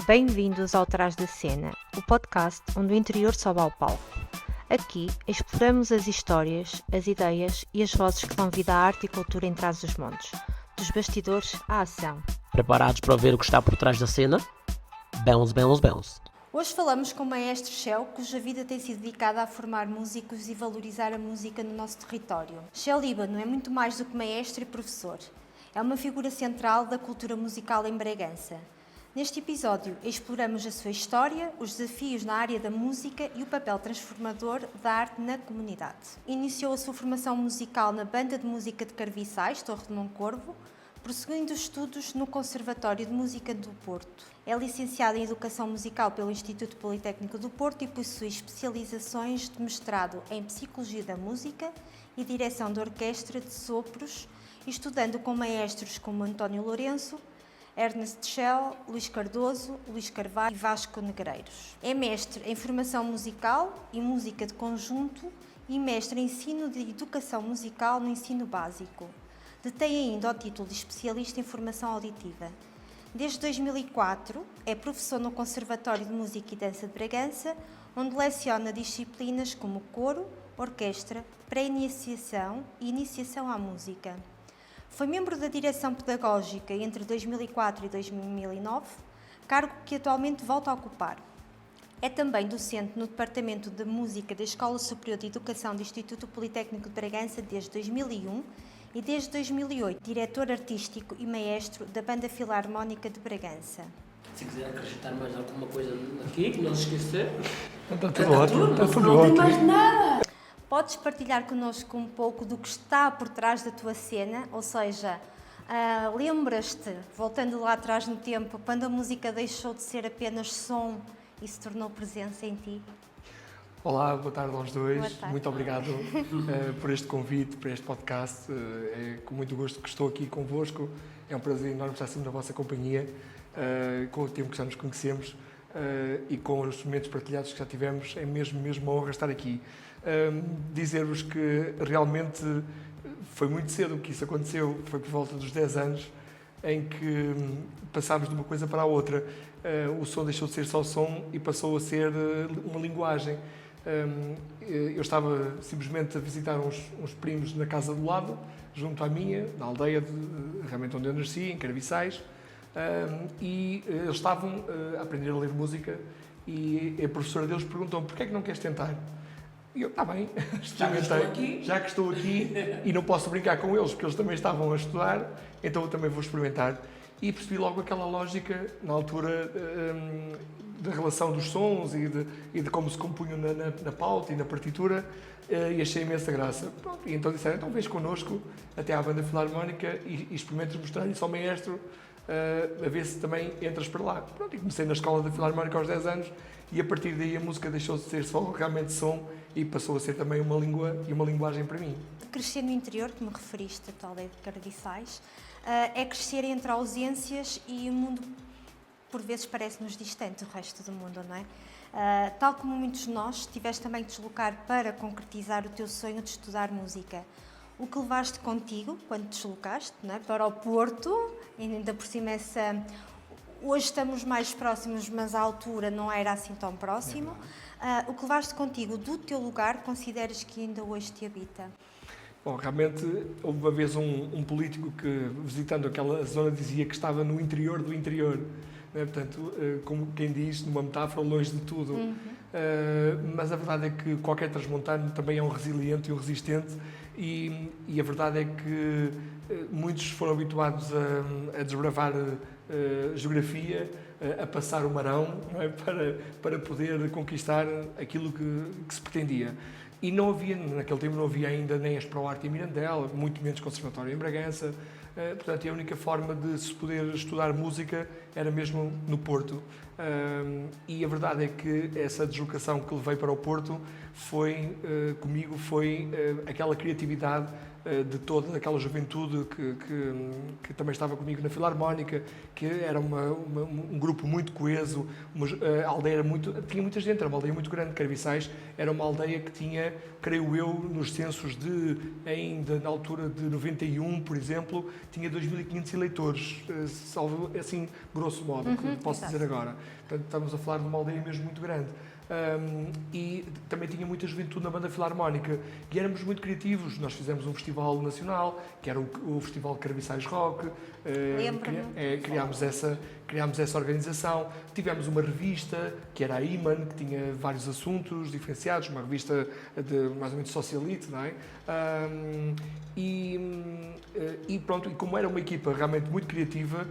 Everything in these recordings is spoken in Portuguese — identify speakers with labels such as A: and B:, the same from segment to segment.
A: Bem-vindos ao Trás da Cena, o podcast onde o interior sobe ao palco. Aqui exploramos as histórias, as ideias e as vozes que dão vida à arte e cultura em Trás-os-Montes, dos bastidores à ação.
B: Preparados para ver o que está por trás da cena? Bons.
C: Hoje falamos com o maestro Shell, cuja vida tem sido dedicada a formar músicos e valorizar a música no nosso território. Shell Líbano é muito mais do que maestro e professor. É uma figura central da cultura musical em Bragança. Neste episódio, exploramos a sua história, os desafios na área da música e o papel transformador da arte na comunidade. Iniciou a sua formação musical na Banda de Música de Carviçais, Torre de Moncorvo, prosseguindo os estudos no Conservatório de Música do Porto. É licenciado em Educação Musical pelo Instituto Politécnico do Porto e possui especializações de mestrado em Psicologia da Música e Direção de Orquestra de Sopros, estudando com maestros como António Lourenço, Ernest Shell, Luís Cardoso, Luís Carvalho e Vasco Negreiros. É mestre em Formação Musical e Música de Conjunto e mestre em Ensino de Educação Musical no Ensino Básico. Detém ainda o título de Especialista em Formação Auditiva. Desde 2004, é professor no Conservatório de Música e Dança de Bragança, onde leciona disciplinas como coro, orquestra, pré-iniciação e iniciação à música. Foi membro da direção pedagógica entre 2004 e 2009, cargo que atualmente volta a ocupar. É também docente no Departamento de Música da Escola Superior de Educação do Instituto Politécnico de Bragança desde 2001 e desde 2008, diretor artístico e maestro da Banda Filarmónica de Bragança.
B: Se quiser acrescentar mais alguma coisa aqui, que não se esquecer.
D: Está tudo ótimo, está tudo
B: não
D: ótimo.
B: tem mais nada.
C: Podes partilhar connosco um pouco do que está por trás da tua cena, ou seja, lembras-te, voltando lá atrás no tempo, quando a música deixou de ser apenas som e se tornou presença em ti?
D: Olá, boa tarde aos dois.
C: Boa tarde.
D: Muito obrigado por este convite, por este podcast. É com muito gosto que estou aqui convosco. É um prazer enorme estar sempre na vossa companhia, com o tempo que já nos conhecemos e com os momentos partilhados que já tivemos. É mesmo uma honra estar aqui. Dizer-vos que realmente foi muito cedo que isso aconteceu. Foi por volta dos 10 anos em que passámos de uma coisa para a outra. O som deixou de ser só som e passou a ser uma linguagem. Eu estava simplesmente a visitar uns primos na casa do lado, junto à minha, na aldeia realmente onde eu nasci, em Carviçais, e eles estavam a aprender a ler música e a professora deles perguntou: porquê é que não queres tentar? E eu: está bem, experimentei, já que estou aqui e não posso brincar com eles porque eles também estavam a estudar, então eu também vou experimentar. E percebi logo aquela lógica, na altura, da relação dos sons e de como se compunham na pauta e na partitura, e achei imensa graça. Pronto, e então disseram: então vens connosco até à Banda Filarmónica e experimentas mostrar isso ao maestro, a ver se também entras para lá. Pronto, e comecei na Escola da Filarmónica aos 10 anos e a partir daí a música deixou de ser só realmente som e passou a ser também uma língua e uma linguagem para mim.
C: Crescer no interior, que me referiste, a tua aldeia de Carviçais, é crescer entre ausências e o mundo, por vezes, parece-nos distante do resto do mundo, não é? Tal como muitos de nós, tiveste também de deslocar para concretizar o teu sonho de estudar música. O que levaste contigo, quando te deslocaste, não é? Para o Porto, ainda por cima hoje estamos mais próximos, mas à altura não era assim tão próximo. O que levaste contigo do teu lugar, consideras que ainda hoje te habita?
D: Bom, realmente houve uma vez um político que, visitando aquela zona, dizia que estava no interior do interior. Né? Portanto, como quem diz, numa metáfora, longe de tudo. Mas a verdade é que qualquer transmontano também é um resiliente e um resistente e a verdade é que muitos foram habituados a desbravar geografia, a passar o marão, não é? para poder conquistar aquilo que se pretendia. E não havia, naquele tempo não havia ainda nem as ProArte em Mirandela, muito menos conservatório em Bragança. Portanto, a única forma de se poder estudar música era mesmo no Porto. E a verdade é que essa deslocação que levei para o Porto comigo foi aquela criatividade de toda aquela juventude que também estava comigo na Filarmónica, que era um grupo muito coeso, a aldeia tinha muita gente, era uma aldeia muito grande. Carviçais era uma aldeia que tinha, creio eu, nos censos ainda na altura de 91, por exemplo, tinha 2.500 eleitores, salvo assim, grosso modo, que posso dizer agora. Portanto, estamos a falar de uma aldeia mesmo muito grande. E também tinha muita juventude na banda Filarmónica e éramos muito criativos. Nós fizemos um festival nacional, que era o Festival Carviçais Rock. Criámos essa organização. Tivemos uma revista, que era a Iman, que tinha vários assuntos diferenciados, uma revista mais ou menos socialite, não é? E pronto, e como era uma equipa realmente muito criativa,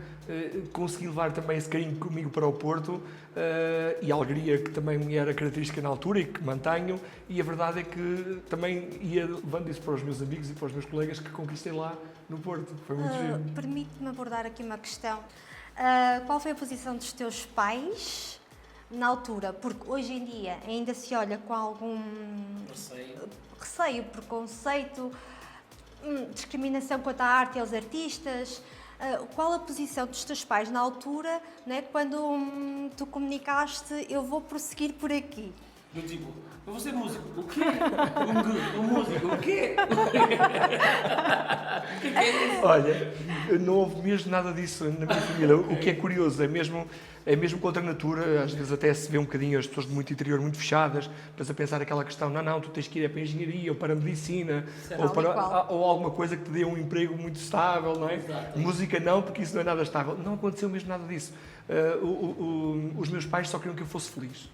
D: consegui levar também esse carinho comigo para o Porto, e a alegria que também me era característica na altura e que mantenho, e a verdade é que também ia levando isso para os meus amigos e para os meus colegas que conquistei lá no Porto. Foi muito giro.
C: Permite-me abordar aqui uma questão. Qual foi a posição dos teus pais na altura? Porque hoje em dia ainda se olha com algum receio, preconceito, discriminação quanto à arte e aos artistas. Qual a posição dos teus pais na altura, né, quando tu comunicaste, eu vou prosseguir por aqui?
B: Do tipo, eu vou ser músico. O quê? Um músico. O quê?
D: Olha, não houve mesmo nada disso na minha família. O que é curioso, é mesmo contra a natura. Às vezes até se vê um bocadinho as pessoas de muito interior muito fechadas, depois a pensar aquela questão, não, tu tens que ir para a engenharia ou para a medicina ou alguma coisa que te dê um emprego muito estável, não é? Exato. Música não, porque isso não é nada estável. Não aconteceu mesmo nada disso. Os meus pais só queriam que eu fosse feliz.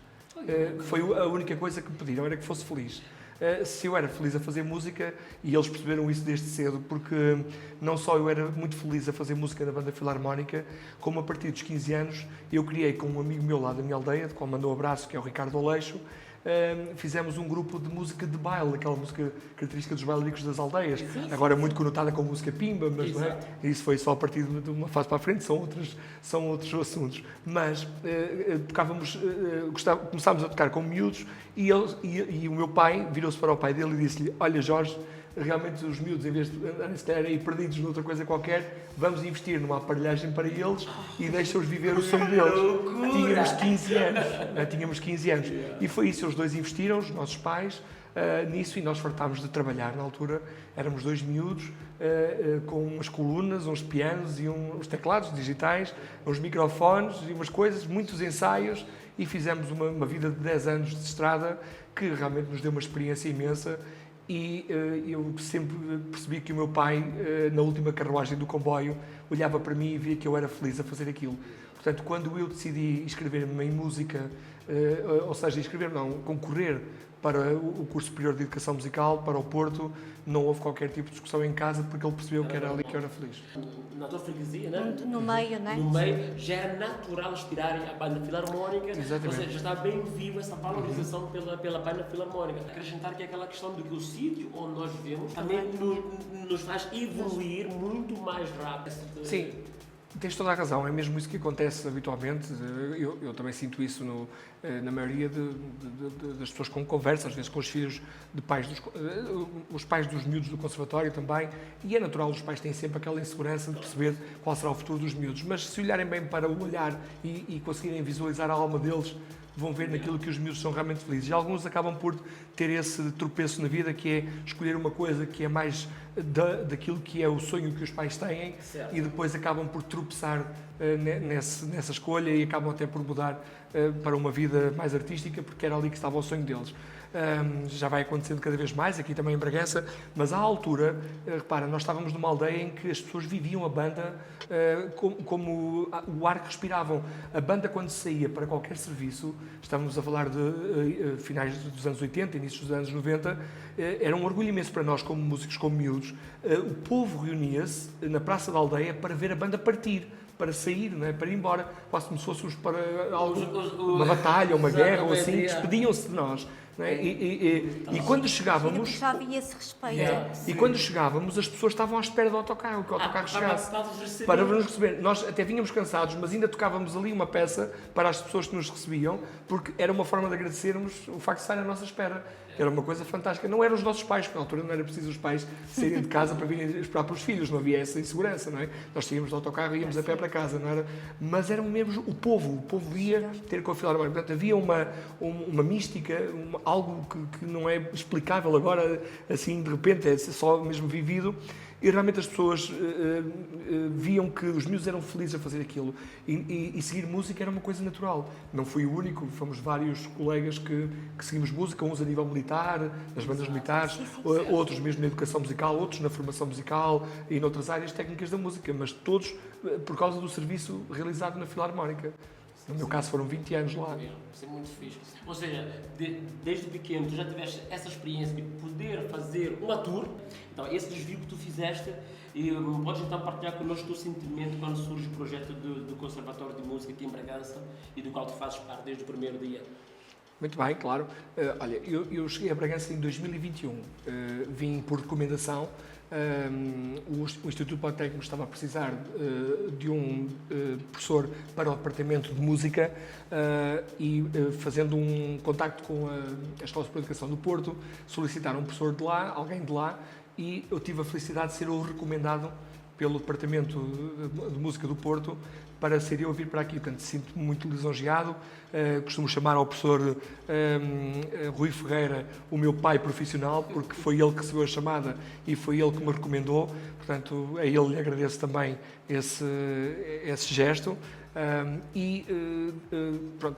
D: Foi a única coisa que me pediram, era que fosse feliz. Se eu era feliz a fazer música, e eles perceberam isso desde cedo, porque não só eu era muito feliz a fazer música na banda Filarmónica, como a partir dos 15 anos eu criei com um amigo meu lá da minha aldeia, de qual mandou um abraço, que é o Ricardo Aleixo, fizemos um grupo de música de baile, aquela música característica dos bailaricos das aldeias, agora muito conotada com música pimba, mas não é? Isso foi só a partir de uma fase para a frente, são outros assuntos. Mas começámos a tocar com miúdos e o meu pai virou-se para o pai dele e disse-lhe: olha, Jorge, realmente os miúdos, em vez de andarem se calhar aí perdidos noutra coisa qualquer, vamos investir numa aparelhagem para eles e deixa-os viver o sonho deles. Tínhamos 15 anos. E foi isso, os dois investiram, os nossos pais, nisso, e nós fartámos de trabalhar. Na altura éramos dois miúdos, com umas colunas, uns pianos e uns teclados digitais, uns microfones e umas coisas, muitos ensaios, e fizemos uma vida de 10 anos de estrada que realmente nos deu uma experiência imensa. E eu sempre percebi que o meu pai, na última carruagem do comboio, olhava para mim e via que eu era feliz a fazer aquilo. Portanto, quando eu decidi inscrever-me em música, ou seja, concorrer para o curso superior de Educação Musical, para o Porto, não houve qualquer tipo de discussão em casa, porque ele percebeu que era ali que eu era feliz.
B: Na tua freguesia, né?
C: No meio, né?
B: No meio, já era natural aspirarem à banda Filarmónica.
D: Exatamente.
B: Ou seja, já está bem viva essa valorização pela banda Filarmónica. Acrescentar que é aquela questão de que o sítio onde nós vivemos também nos faz evoluir muito mais rápido.
D: Sim. Tens toda a razão, é mesmo isso que acontece habitualmente. Eu também sinto isso na maioria das pessoas com conversa, às vezes com os filhos de pais, os pais dos miúdos do conservatório também, e é natural, os pais têm sempre aquela insegurança de perceber qual será o futuro dos miúdos, mas se olharem bem para o olhar e conseguirem visualizar a alma deles, vão ver naquilo que os miúdos são realmente felizes. E alguns acabam por ter esse tropeço na vida, que é escolher uma coisa que é mais daquilo que é o sonho que os pais têm, certo, e depois acabam por tropeçar nessa escolha e acabam até por mudar para uma vida mais artística, porque era ali que estava o sonho deles. Já vai acontecendo cada vez mais, aqui também em Bragança, mas à altura, repara, nós estávamos numa aldeia em que as pessoas viviam a banda como o ar que respiravam. A banda, quando saía para qualquer serviço, estávamos a falar de finais dos anos 80, inícios dos anos 90, era um orgulho imenso para nós, como músicos, como miúdos. O povo reunia-se na praça da aldeia para ver a banda partir, para sair, não é? Para ir embora, quase como se fôssemos para uma batalha, uma guerra ou assim, despediam-se de nós. não é? E quando chegávamos...
C: Já havia esse respeito.
D: E quando chegávamos, as pessoas estavam à espera do autocarro, que o autocarro chegasse. Para nos receber. Nós até vínhamos cansados, mas ainda tocávamos ali uma peça para as pessoas que nos recebiam, porque era uma forma de agradecermos o facto de estarem à nossa espera. Era uma coisa fantástica. Não eram os nossos pais, porque na altura não era preciso os pais saírem de casa para virem esperar pelos filhos, não havia essa insegurança, não é? Nós saíamos do autocarro e íamos a pé para casa, não era? Mas eram mesmo o povo ia ter com a Filarmónica. Portanto, havia uma mística, algo que não é explicável agora, assim, de repente, é só mesmo vivido. E realmente as pessoas viam que os miúdos eram felizes a fazer aquilo. E seguir música era uma coisa natural. Não fui o único, fomos vários colegas que seguimos música, uns a nível militar, nas bandas militares, outros mesmo na educação musical, outros na formação musical e noutras áreas técnicas da música, mas todos por causa do serviço realizado na Filarmónica. No meu caso foram 20 anos lá.
B: Isso é muito fixe. Ou seja, desde pequeno tu já tiveste essa experiência de poder fazer uma tour. Então, esse desvio que tu fizeste, e podes então partilhar connosco o teu sentimento quando surge o projeto do Conservatório de Música aqui em Bragança e do qual tu fazes parte desde o primeiro dia.
D: Muito bem, claro. Olha, eu cheguei a Bragança em 2021. Vim por recomendação. O Instituto Politécnico estava a precisar de um professor para o departamento de música e fazendo um contacto com a Escola Superior de Educação do Porto, solicitaram um professor de lá, alguém de lá, e eu tive a felicidade de ser o recomendado pelo Departamento de Música do Porto para ser eu a vir para aqui. Portanto, sinto-me muito lisonjeado. Costumo chamar ao professor Rui Ferreira o meu pai profissional, porque foi ele que recebeu a chamada e foi ele que me recomendou. Portanto, a ele lhe agradeço também esse gesto. Pronto,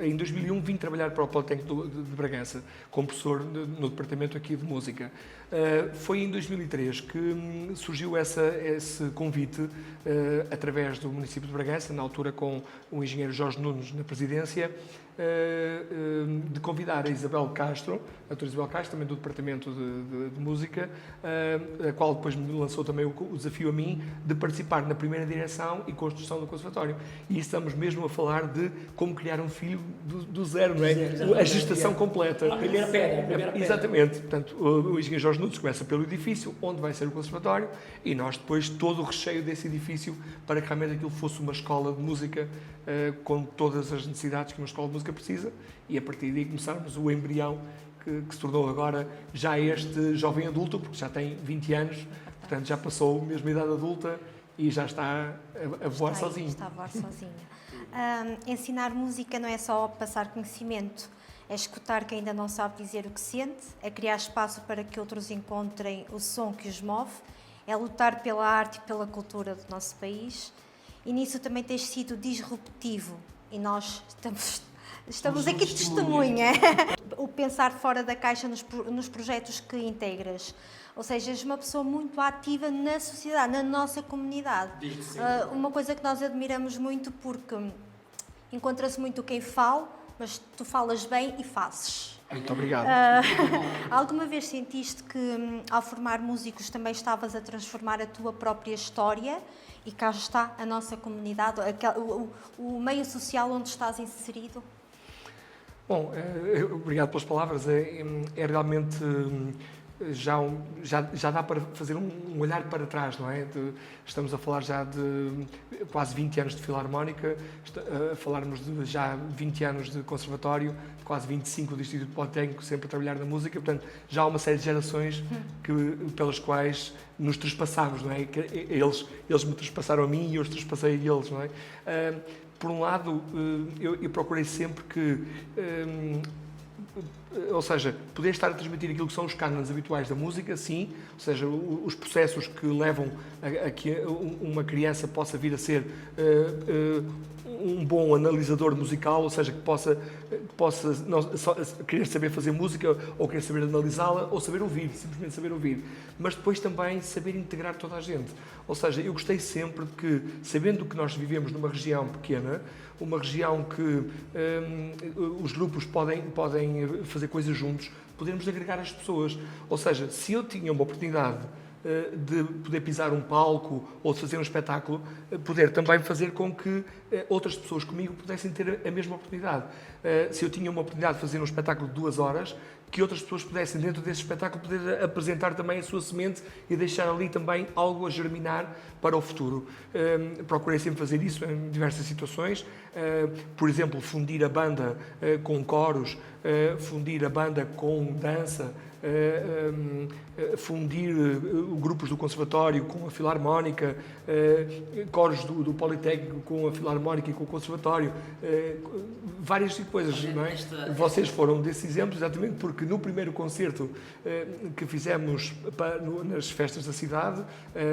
D: em 2001 vim trabalhar para o Politécnico de Bragança como professor no departamento aqui de música. Foi em 2003 que surgiu esse convite através do município de Bragança, na altura com o engenheiro Jorge Nunes na presidência, de convidar a Isabel Castro, a doutora Isabel Castro, também do Departamento de Música, a qual depois me lançou também o desafio a mim de participar na primeira direção e construção do Conservatório. E estamos mesmo a falar de como criar um filho do zero, não é? A gestação completa.
B: A primeira pedra.
D: Exatamente. Portanto, o engenheiro Jorge Nunes começa pelo edifício, onde vai ser o Conservatório, e nós depois todo o recheio desse edifício para que realmente aquilo fosse uma escola de música com todas as necessidades que uma escola de música precisa, e a partir daí começarmos o embrião que se tornou agora já este jovem adulto, porque já tem 20 anos, portanto já passou mesmo a idade adulta e já está a voar sozinho.
C: Está a voar sozinha. Ensinar música não é só passar conhecimento, é escutar quem ainda não sabe dizer o que sente, é criar espaço para que outros encontrem o som que os move, é lutar pela arte e pela cultura do nosso país, e nisso também tens sido disruptivo, e nós estamos aqui de testemunha. O pensar fora da caixa nos projetos que integras. Ou seja, és uma pessoa muito ativa na sociedade, na nossa comunidade. Uma coisa que nós admiramos muito, porque encontra-se muito quem fala, mas tu falas bem e fazes.
D: Muito obrigado.
C: Alguma vez sentiste que, ao formar músicos, também estavas a transformar a tua própria história? E cá está a nossa comunidade, o meio social onde estás inserido?
D: Bom, obrigado pelas palavras. É realmente já dá para fazer um olhar para trás, não é? Estamos a falar já de quase 20 anos de Filarmónica, a falarmos de já 20 anos de Conservatório, de quase 25 de Instituto Politécnico, sempre a trabalhar na música. Portanto, já há uma série de gerações pelas quais nos trespassamos, não é? Eles me trespassaram a mim e eu os trespassei a eles, não é? Por um lado, eu procurei sempre que, ou seja, poder estar a transmitir aquilo que são os cânones habituais da música, sim, ou seja, os processos que levam a que uma criança possa vir a ser um bom analisador musical, ou seja, que possa não só querer saber fazer música, ou querer saber analisá-la, ou saber ouvir, simplesmente saber ouvir, mas depois também saber integrar toda a gente. Ou seja, eu gostei sempre de que, sabendo que nós vivemos numa região pequena, uma região que os grupos podem fazer coisas juntos, podermos agregar as pessoas. Ou seja, se eu tinha uma oportunidade de poder pisar um palco ou de fazer um espetáculo, poder também fazer com que outras pessoas comigo pudessem ter a mesma oportunidade. Se eu tinha uma oportunidade de fazer um espetáculo de 2 horas, que outras pessoas pudessem, dentro desse espetáculo, poder apresentar também a sua semente e deixar ali também algo a germinar para o futuro. Procurei sempre fazer isso em diversas situações. Por exemplo, fundir a banda com coros, fundir a banda com dança, fundir grupos do Conservatório com a Filarmónica, coros do Politécnico com a Filarmónica e com o Conservatório, várias coisas, não é? Vocês foram desses exemplos, exatamente porque no primeiro concerto que fizemos nas festas da cidade,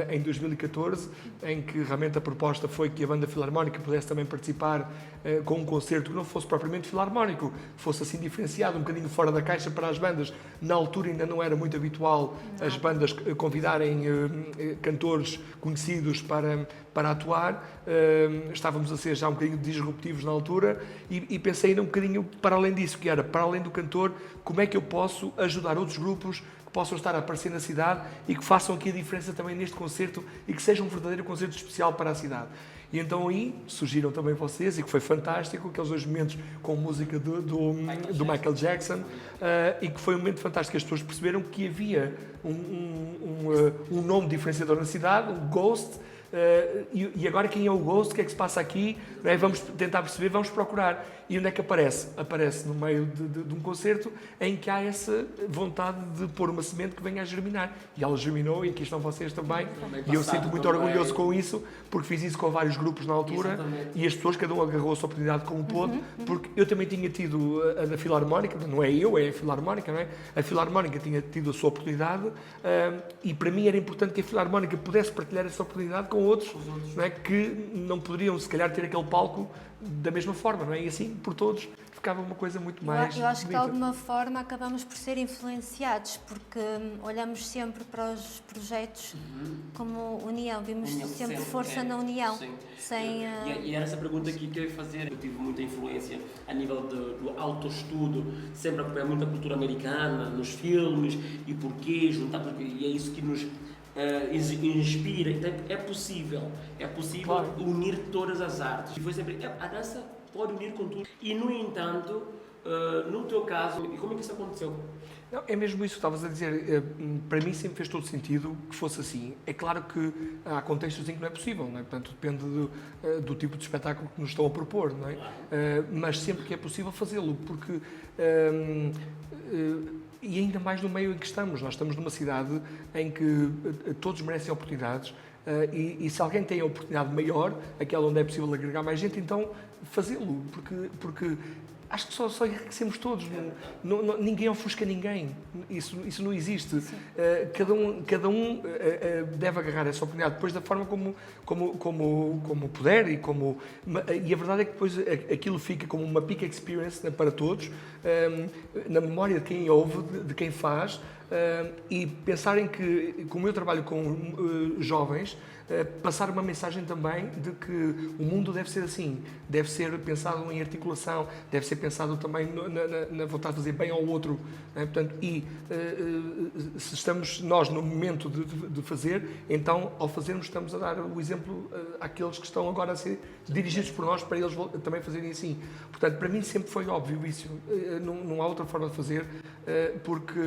D: em 2014, em que realmente a proposta foi que a banda Filarmónica pudesse também participar com um concerto que não fosse propriamente filarmónico, fosse assim diferenciado, um bocadinho fora da caixa para as bandas. Na altura ainda não era muito habitual as bandas convidarem cantores conhecidos para atuar. Estávamos a ser já um bocadinho disruptivos na altura e pensei ainda um bocadinho para além disso, que era, para além do cantor, como é que eu posso ajudar outros grupos que possam estar a aparecer na cidade e que façam aqui a diferença também neste concerto e que seja um verdadeiro concerto especial para a cidade. E então aí surgiram também vocês, e que foi fantástico, aqueles 2 momentos com música do Michael Jackson, e que foi um momento fantástico, as pessoas perceberam que havia um nome diferenciador na cidade, o Ghost, e agora quem é o Ghost, o que é que se passa aqui? Não é? Vamos tentar perceber, vamos procurar. E onde é que aparece? Aparece no meio de um concerto em que há essa vontade de pôr uma semente que venha a germinar. E ela germinou, e aqui estão vocês também. E eu sinto muito orgulhoso com isso, porque fiz isso com vários grupos na altura. Exatamente. E as pessoas, cada um agarrou a sua oportunidade como pôde, porque eu também tinha tido a da Filarmónica, não é eu, é a Filarmónica, não é? A Filarmónica tinha tido a sua oportunidade, e para mim era importante que a Filarmónica pudesse partilhar essa oportunidade com outros, não é? Que não poderiam, se calhar, ter aquele palco da mesma forma, não é? E assim, por todos, ficava uma coisa muito mais
C: Eu acho que de
D: bonita.
C: alguma forma acabamos por ser influenciados, porque olhamos sempre para os projetos como união, vimos sempre força na união.
B: Sim.
C: Sem,
B: E era essa pergunta aqui que eu ia fazer. Eu tive muita influência a nível do autoestudo, sempre acompanhar muito a cultura americana, nos filmes, e porquê, juntar, e é isso que nos inspira. Então, é possível claro, unir todas as artes. E foi sempre, a dança pode unir com tudo. E, no entanto, no teu caso, e como é que isso aconteceu?
D: Não, é mesmo isso que estavas a dizer. Para mim sempre fez todo sentido que fosse assim. É claro que há contextos em que não é possível, não é? Portanto, depende do tipo de espetáculo que nos estão a propor, não é? Mas sempre que é possível fazê-lo, porque... e ainda mais no meio em que estamos. Nós estamos numa cidade em que todos merecem oportunidades, e se alguém tem a oportunidade maior, aquela onde é possível agregar mais gente, então fazê-lo, porque acho que só enriquecemos todos. Ninguém ofusca ninguém. Isso não existe. Cada um deve agarrar essa oportunidade depois da forma como puder, e a verdade é que depois aquilo fica como uma peak experience, né, para todos, na memória de quem ouve, de quem faz, e pensarem que, como eu trabalho com jovens, passar uma mensagem também de que o mundo deve ser assim, deve ser pensado em articulação, deve ser pensado também na vontade de fazer bem ao outro, né? Portanto, se estamos nós no momento de fazer, então ao fazermos estamos a dar o exemplo àqueles que estão agora a ser dirigidos por nós, para eles também fazerem assim. Portanto, para mim sempre foi óbvio isso, não há outra forma de fazer, porque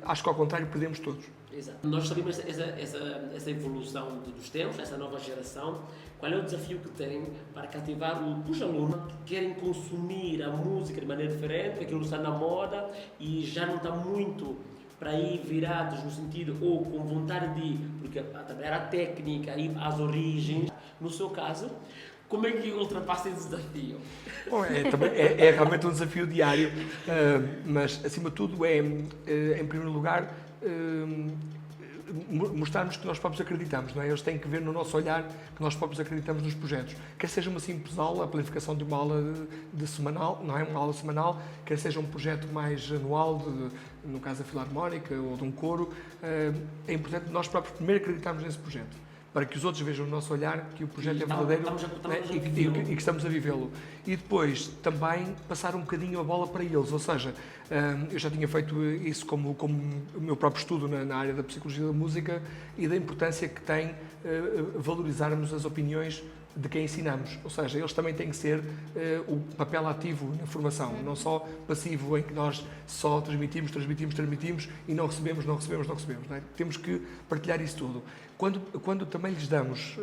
D: acho que ao contrário perdemos todos.
B: Exato. Nós sabemos essa evolução dos tempos, essa nova geração. Qual é o desafio que tem para cativar os alunos que querem consumir a música de maneira diferente, aquilo está na moda e já não está muito para ir virados no sentido, ou com vontade de ir, porque também era a técnica, ir às origens. No seu caso, como é que ultrapassa esse desafio?
D: Bom, é realmente um desafio diário, mas acima de tudo em primeiro lugar, mostrarmos que nós próprios acreditamos, não é? Eles têm que ver no nosso olhar que nós próprios acreditamos nos projetos. Quer seja uma simples aula, a planificação de uma aula de semanal, não é? Uma aula semanal, quer seja um projeto mais anual, no caso da Filarmónica ou de um coro, é importante nós próprios primeiro acreditarmos nesse projeto. para que os outros vejam o nosso olhar, que o projeto é
B: estamos
D: verdadeiro,
B: a
D: né,
B: vivê-lo.
D: e que estamos a vivê-lo. E depois também passar um bocadinho a bola para eles, ou seja, eu já tinha feito isso como o meu próprio estudo na área da psicologia da música e da importância que tem valorizarmos as opiniões de quem ensinamos, ou seja, eles também têm que ser o papel ativo na formação, não só passivo, em que nós só transmitimos e não recebemos. Não é? Temos que partilhar isso tudo. Quando também lhes damos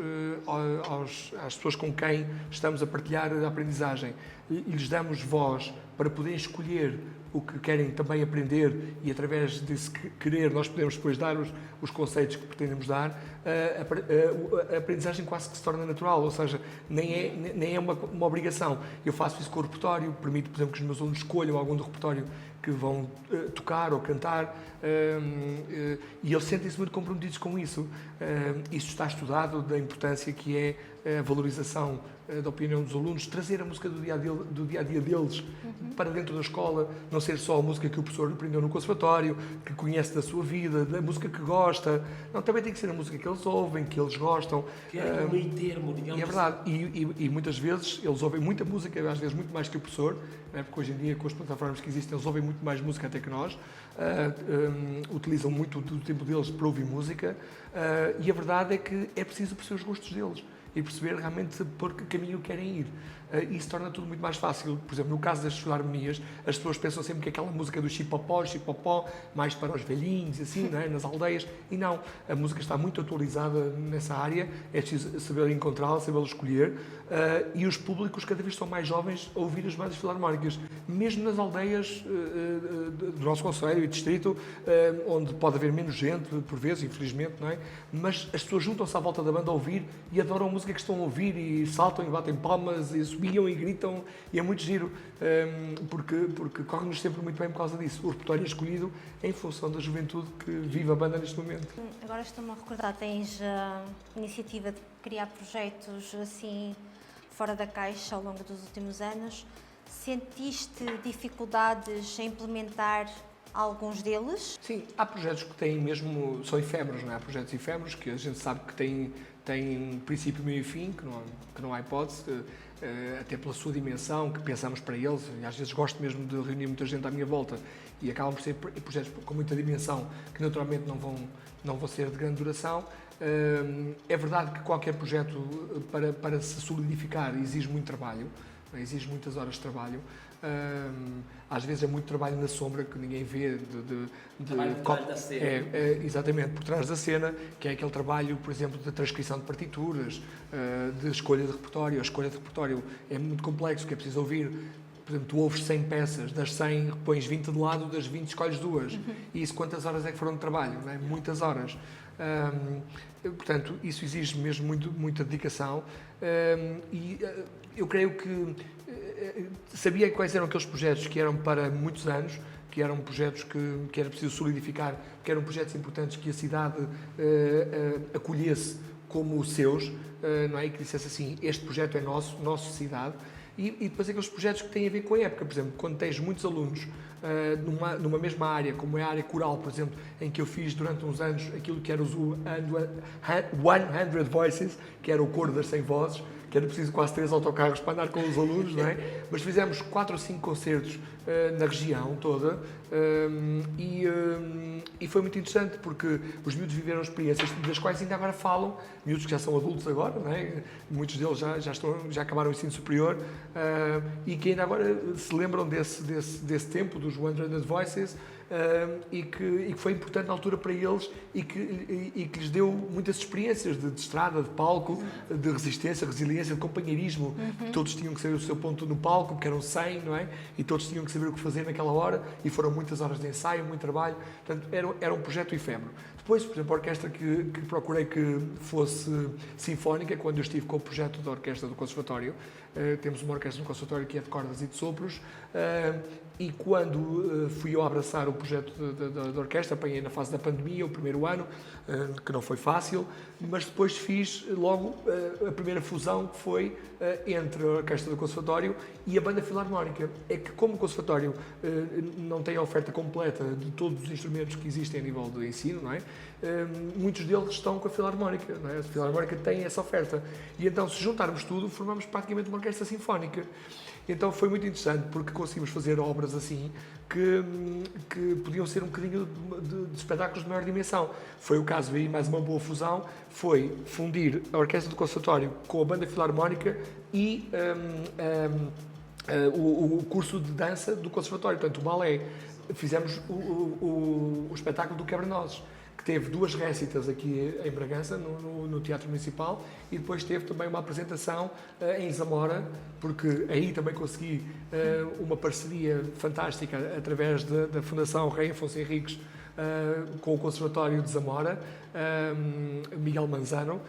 D: às pessoas com quem estamos a partilhar a aprendizagem e lhes damos voz para poderem escolher o que querem também aprender e através desse querer nós podemos depois dar os conceitos que pretendemos dar, a aprendizagem quase que se torna natural, ou seja, nem é uma obrigação. Eu faço isso com o repertório, permito, por exemplo, que os meus alunos escolham algum do repertório que vão tocar ou cantar e eles sentem-se muito comprometidos com isso. Isso está estudado, da importância que é a valorização da opinião dos alunos, trazer a música do dia a dia deles para dentro da escola, não ser só a música que o professor aprendeu no conservatório, que conhece da sua vida, da música que gosta. Não, também tem que ser a música que eles ouvem, que eles gostam.
B: Que é um meio termo, digamos.
D: E é verdade. E muitas vezes eles ouvem muita música, às vezes muito mais que o professor, né? Porque hoje em dia, com as plataformas que existem, eles ouvem muito mais música até que nós. Utilizam muito do tempo deles para ouvir música. E a verdade é que é preciso perceber os gostos deles e perceber realmente por que caminho querem ir. Isso torna tudo muito mais fácil. Por exemplo, no caso das filarmonias, as pessoas pensam sempre que aquela música do chipopó, mais para os velhinhos, assim, não é? Nas aldeias. E não, a música está muito atualizada nessa área, é preciso saber encontrá-la, saber escolher. E os públicos cada vez são mais jovens a ouvir as bandas filarmónicas, mesmo nas aldeias do nosso concelho e distrito, onde pode haver menos gente, por vezes, infelizmente, não é? Mas as pessoas juntam-se à volta da banda a ouvir e adoram a música que estão a ouvir e saltam e batem palmas e subiam e gritam, e é muito giro, porque corre-nos sempre muito bem por causa disso. O repertório é escolhido em função da juventude que vive a banda neste momento.
C: Agora estou-me a recordar, tens a iniciativa de criar projetos assim fora da caixa ao longo dos últimos anos. Sentiste dificuldades em implementar alguns deles?
D: Sim, há projetos que têm mesmo, são efêmeros, não é? Há projetos efêmeros que a gente sabe que têm princípio, meio e fim, que não há hipótese, até pela sua dimensão, que pensamos para eles, e às vezes gosto mesmo de reunir muita gente à minha volta, e acabam por ser projetos com muita dimensão, que naturalmente não vão ser de grande duração. É verdade que qualquer projeto, para se solidificar, exige muito trabalho, exige muitas horas de trabalho. Às vezes é muito trabalho na sombra que ninguém vê
B: Trabalho por trás da cena.
D: Exatamente, por trás da cena, que é aquele trabalho, por exemplo, de transcrição de partituras, de escolha de repertório. A escolha de repertório é muito complexo, que é preciso ouvir. Por exemplo, tu ouves 100 peças, das 100 pões 20 de lado, das 20 escolhes duas. E isso quantas horas é que foram de trabalho? Não é? Muitas horas. Portanto, isso exige mesmo muita dedicação. Eu creio que sabia quais eram aqueles projetos que eram para muitos anos, que eram projetos que era preciso solidificar, que eram projetos importantes que a cidade acolhesse como os seus, não é? E que dissesse assim, este projeto é nossa cidade. E depois aqueles projetos que têm a ver com a época, por exemplo, quando tens muitos alunos numa mesma área, como é a área coral, por exemplo, em que eu fiz durante uns anos aquilo que era os 100 Voices, que era o coro das 100 vozes, que era preciso quase 3 autocarros para andar com os alunos, não é? Mas fizemos 4 ou 5 concertos na região toda e foi muito interessante porque os miúdos viveram experiências das quais ainda agora falam, miúdos que já são adultos agora, não é? Muitos deles já acabaram o ensino superior e que ainda agora se lembram desse tempo, dos 100 Voices, e que foi importante na altura para eles e que lhes deu muitas experiências de estrada, de palco, de resistência, resiliência, de companheirismo. Todos tinham que saber o seu ponto no palco, porque eram 100, não é? E todos tinham que saber o que fazer naquela hora e foram muitas horas de ensaio, muito trabalho. Portanto, era um projeto efêmero. Depois, por exemplo, a orquestra que procurei que fosse sinfónica, quando eu estive com o projeto da orquestra do Conservatório, temos uma orquestra no Conservatório que é de cordas e de sopros, E quando fui eu abraçar o projeto da orquestra, apanhei na fase da pandemia, o primeiro ano, que não foi fácil, mas depois fiz logo a primeira fusão, que foi entre a orquestra do Conservatório e a Banda Filarmónica. É que como o Conservatório não tem a oferta completa de todos os instrumentos que existem a nível de ensino, não é? Muitos deles estão com a Filarmónica, não é? A Filarmónica tem essa oferta. E então, se juntarmos tudo, formamos praticamente uma orquestra sinfónica. Então foi muito interessante porque conseguimos fazer obras assim que podiam ser um bocadinho de espetáculos de maior dimensão. Foi o caso aí, mais uma boa fusão, foi fundir a Orquestra do Conservatório com a Banda Filarmónica e o curso de dança do Conservatório, portanto o balé. Fizemos o espetáculo do Quebra-Nozes, que teve 2 récitas aqui em Bragança, no Teatro Municipal, e depois teve também uma apresentação em Zamora, porque aí também consegui uma parceria fantástica através da Fundação Rei Afonso Henriques com o Conservatório de Zamora, Miguel Manzano,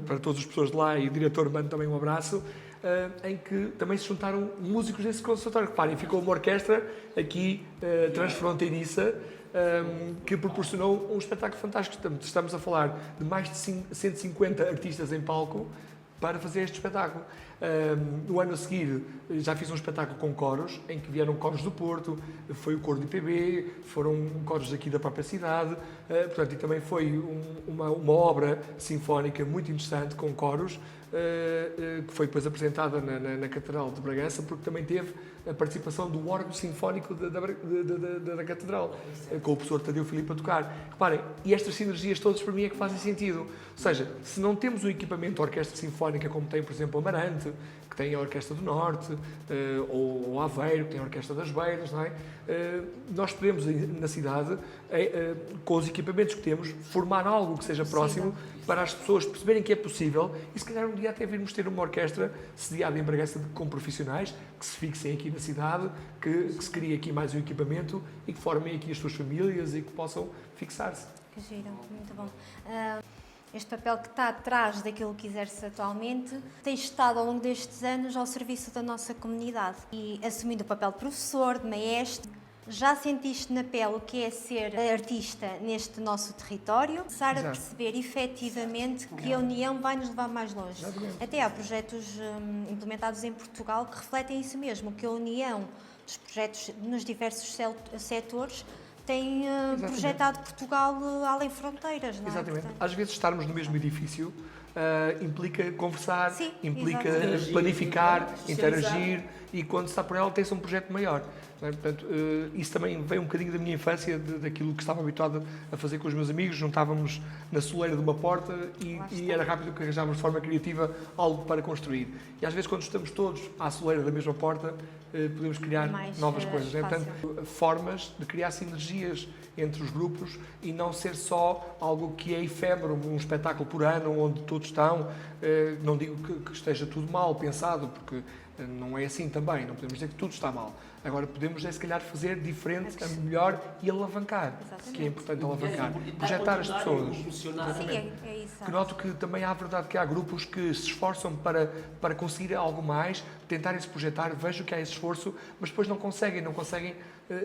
D: para todas as pessoas de lá, e o diretor manda também um abraço, em que também se juntaram músicos desse conservatório. Reparem, ficou uma orquestra aqui transfronteiriça, que proporcionou um espetáculo fantástico. Estamos a falar de mais de 150 artistas em palco para fazer este espetáculo. No ano a seguir já fiz um espetáculo com coros, em que vieram coros do Porto, foi o coro do IPB, foram coros aqui da própria cidade, portanto, e também foi uma obra sinfónica muito interessante com coros, que foi depois apresentada na Catedral de Bragança, porque também teve a participação do órgão sinfónico da Catedral, com o professor Tadeu Filipe a tocar. Reparem, e estas sinergias todas para mim é que fazem sentido. Ou seja, se não temos um equipamento de orquestra sinfónica como tem, por exemplo, Amarante, que tem a Orquestra do Norte, ou Aveiro, que tem a Orquestra das Beiras, não é? Nós podemos, na cidade, com os equipamentos que temos, formar algo que seja próximo para as pessoas perceberem que é possível, e se calhar um dia até virmos ter uma orquestra sediada em Bragança com profissionais que se fixem aqui na cidade, que se crie aqui mais um equipamento e que formem aqui as suas famílias e que possam fixar-se.
C: Que giro, muito bom. Este papel que está atrás daquilo que exerce atualmente tem estado ao longo destes anos ao serviço da nossa comunidade e assumindo o papel de professor, de maestro. Já sentiste na pele o que é ser artista neste nosso território? Começar a perceber efetivamente que a união vai nos levar mais longe. Até há projetos implementados em Portugal que refletem isso mesmo, que a união dos projetos nos diversos setores tem projetado Portugal além fronteiras, não é?
D: Exatamente.
C: Portanto,
D: Às vezes estarmos no mesmo edifício implica conversar,
C: sim,
D: implica
B: exatamente.
D: planificar,
B: Socializar.
D: interagir, e quando se está por ela tem-se um projeto maior. Não é? Portanto, isso também veio um bocadinho da minha infância, daquilo que estava habituado a fazer com os meus amigos. Juntávamos na soleira de uma porta e era rápido que arranjávamos de forma criativa algo para construir. E às vezes, quando estamos todos à soleira da mesma porta, podemos criar novas coisas. Né? Portanto, formas de criar sinergias entre os grupos e não ser só algo que é efêmero, um espetáculo por ano onde todos estão. Não digo que esteja tudo mal pensado, porque não é assim também, não podemos dizer que tudo está mal. Agora, podemos, se calhar, fazer diferente, a melhor e alavancar, que é importante alavancar. Projetar as pessoas.
C: sim, é isso.
D: Que noto que também há verdade que há grupos que se esforçam para conseguir algo mais, tentarem se projetar, vejo que há esse esforço, mas depois não conseguem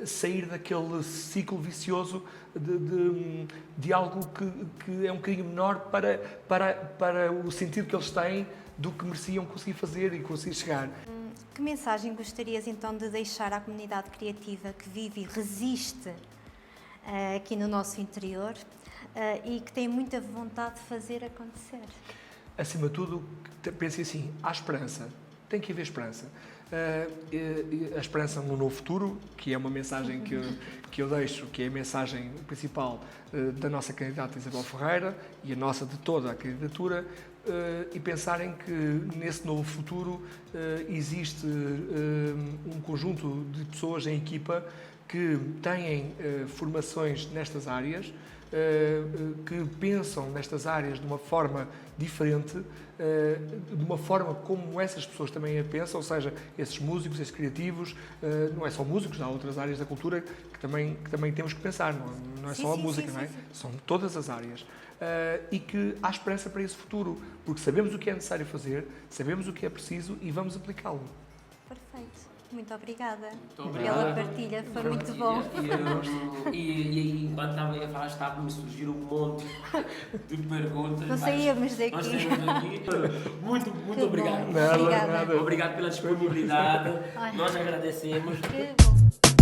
D: sair daquele ciclo vicioso de algo que é um bocadinho menor para o sentido que eles têm do que mereciam conseguir fazer e conseguir chegar.
C: Que mensagem gostarias então de deixar à comunidade criativa que vive e resiste aqui no nosso interior e que tem muita vontade de fazer acontecer?
D: Acima de tudo, pensem assim, há esperança, tem que haver esperança. A esperança no novo futuro, que é uma mensagem que eu deixo, que é a mensagem principal da nossa candidata Isabel Ferreira e a nossa de toda a candidatura, e pensarem que nesse novo futuro existe um conjunto de pessoas em equipa que têm formações nestas áreas, que pensam nestas áreas de uma forma diferente, de uma forma como essas pessoas também a pensam, ou seja, esses músicos, esses criativos, não é só músicos, há outras áreas da cultura que também temos que pensar, não é só a música, não é? São todas as áreas. E que há esperança para esse futuro, porque sabemos o que é necessário fazer, sabemos o que é preciso e vamos aplicá-lo.
C: Perfeito. Muito obrigada
B: Muito
C: pela
B: obrigado.
C: partilha, foi muito bom.
B: E enquanto estava a falar, estava-me a surgir um monte de perguntas.
C: Não saíamos daqui.
B: Nós saímos daqui. Muito
C: Que
B: obrigado.
C: bom.
D: Nada,
C: Obrigada.
D: nada.
B: Obrigado pela disponibilidade.
C: Olha.
B: Nós agradecemos.
C: Que bom.